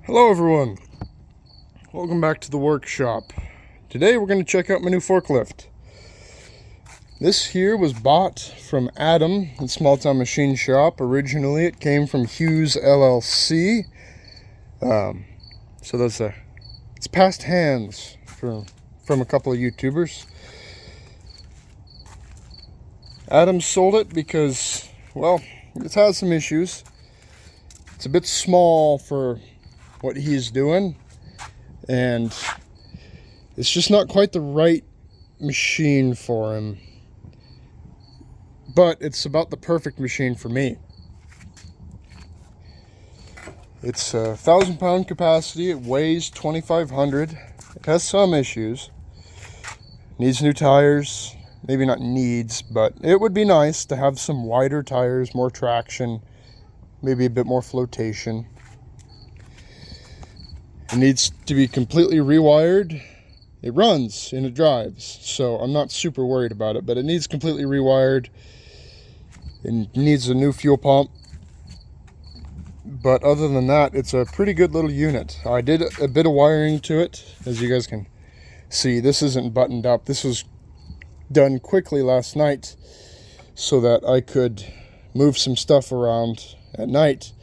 Hello everyone, welcome back to the workshop. Today we're going to check out my new forklift. This here was bought from Adam at Small Town Machine Shop. Originally it came from Hughes LLC. So it's passed hands from a couple of YouTubers. Adam sold it because, well, it has some issues. It's a bit small for what he's doing, and it's just not quite the right machine for him, but it's about the perfect machine for me. It's a 1,000-pound capacity. It weighs 2,500. It has some issues. Needs new tires. Maybe not needs, but it would be nice to have some wider tires, more traction, maybe a bit more flotation. It needs to be completely rewired. It runs and it drives, so I'm not super worried about it, but it needs completely rewired. It needs a new fuel pump. But other than that, it's a pretty good little unit. I did a bit of wiring to it. As you guys can see, this isn't buttoned up. This was done quickly last night so that I could move some stuff around at night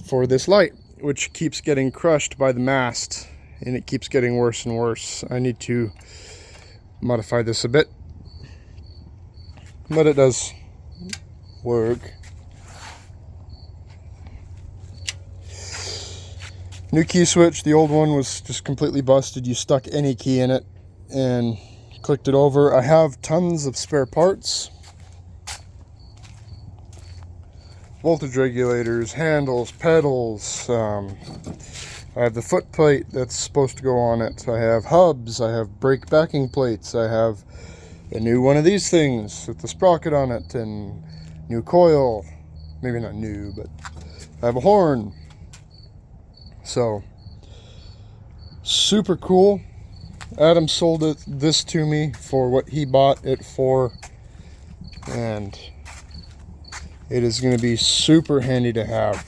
for this light, which keeps getting crushed by the mast, and it keeps getting worse and worse. I need to modify this a bit, but it does work. New key switch. The old one was just completely busted. You stuck any key in it and clicked it over. I have tons of spare parts. Voltage regulators, handles, pedals. I have the foot plate that's supposed to go on it. I have hubs. I have brake backing plates. I have a new one of these things with the sprocket on it and new coil. Maybe not new, but I have a horn. So, super cool. Adam sold this to me for what he bought it for, and it is going to be super handy to have.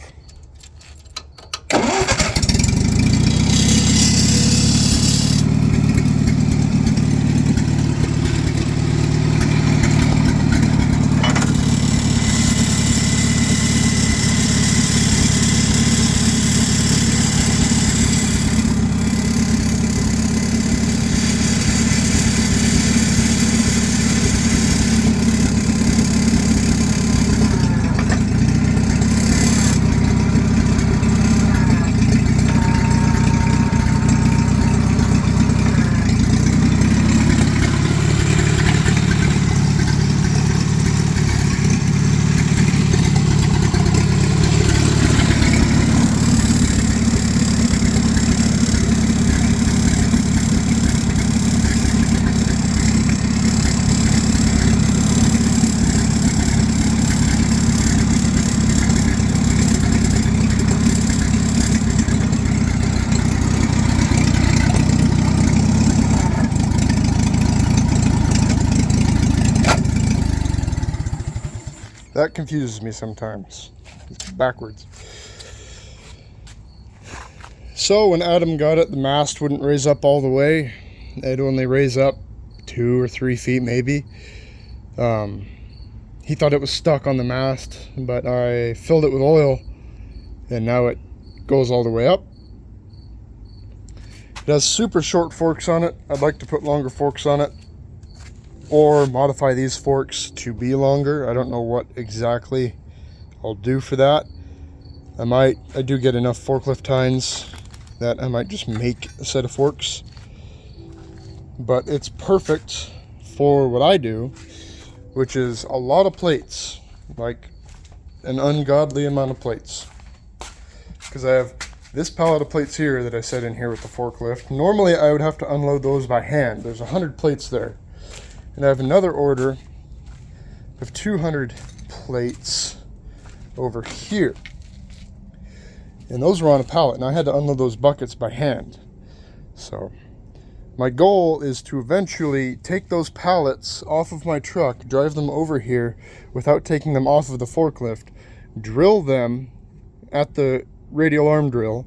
That confuses me sometimes. It's backwards. So when Adam got it, the mast wouldn't raise up all the way. It'd only raise up 2 or 3 feet maybe. He thought it was stuck on the mast, but I filled it with oil and now it goes all the way up. It has super short forks on it. I'd like to put longer forks on it, or modify these forks to be longer. I don't know what exactly I'll do for that. I do get enough forklift tines that I might just make a set of forks, but it's perfect for what I do, which is a lot of plates, like an ungodly amount of plates, because I have this pallet of plates here that I set in here with the forklift. Normally I would have to unload those by hand. There's 100 plates there. And I have another order of 200 plates over here. And those were on a pallet, and I had to unload those buckets by hand. So my goal is to eventually take those pallets off of my truck, drive them over here without taking them off of the forklift, drill them at the radial arm drill,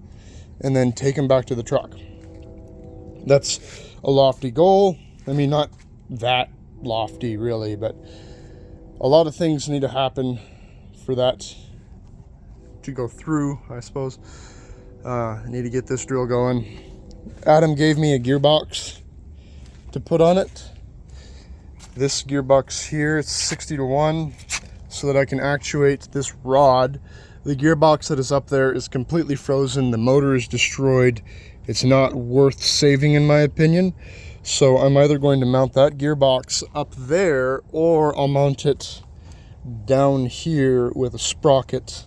and then take them back to the truck. That's a lofty goal. I mean, not that lofty really, but a lot of things need to happen for that to go through, I suppose. I need to get this drill going. Adam gave me a gearbox to put on it. This gearbox here, it's 60-to-1, so that I can actuate this rod. The gearbox that is up there is completely frozen. The motor is destroyed. It's not worth saving in my opinion. So I'm either going to mount that gearbox up there, or I'll mount it down here with a sprocket.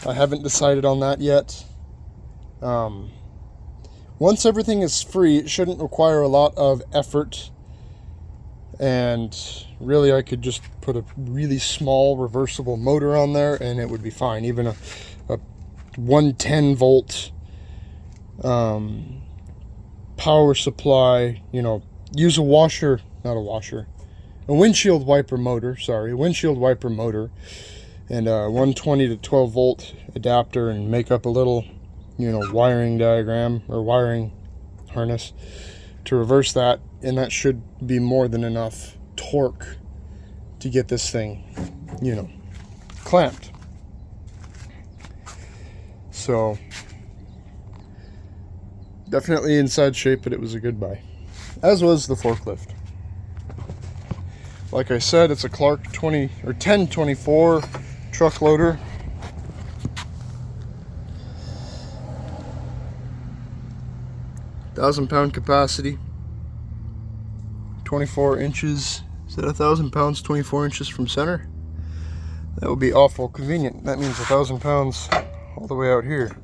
I haven't decided on that yet. Once everything is free, it shouldn't require a lot of effort. And really, I could just put a really small reversible motor on there and it would be fine. Even a 110 volt power supply, you know, use a windshield wiper motor, and a 120 to 12 volt adapter, and make up a little, you know, wiring diagram or wiring harness to reverse that, and that should be more than enough torque to get this thing, you know, clamped. So definitely inside shape, but it was a good buy, as was the forklift. Like I said, it's a Clark 1024 truck loader. £1,000 capacity, 24 inches. Is that 1,000 pounds, 24 inches from center? That would be awful convenient. That means 1,000 pounds all the way out here.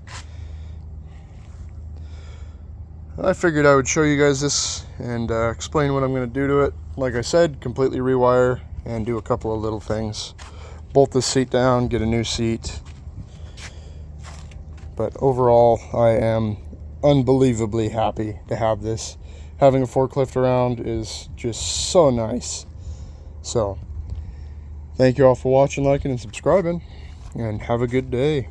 I figured I would show you guys this and explain what I'm going to do to it. Like I said, completely rewire and do a couple of little things. Bolt this seat down, get a new seat. But overall, I am unbelievably happy to have this. Having a forklift around is just so nice. So, thank you all for watching, liking, and subscribing, and have a good day.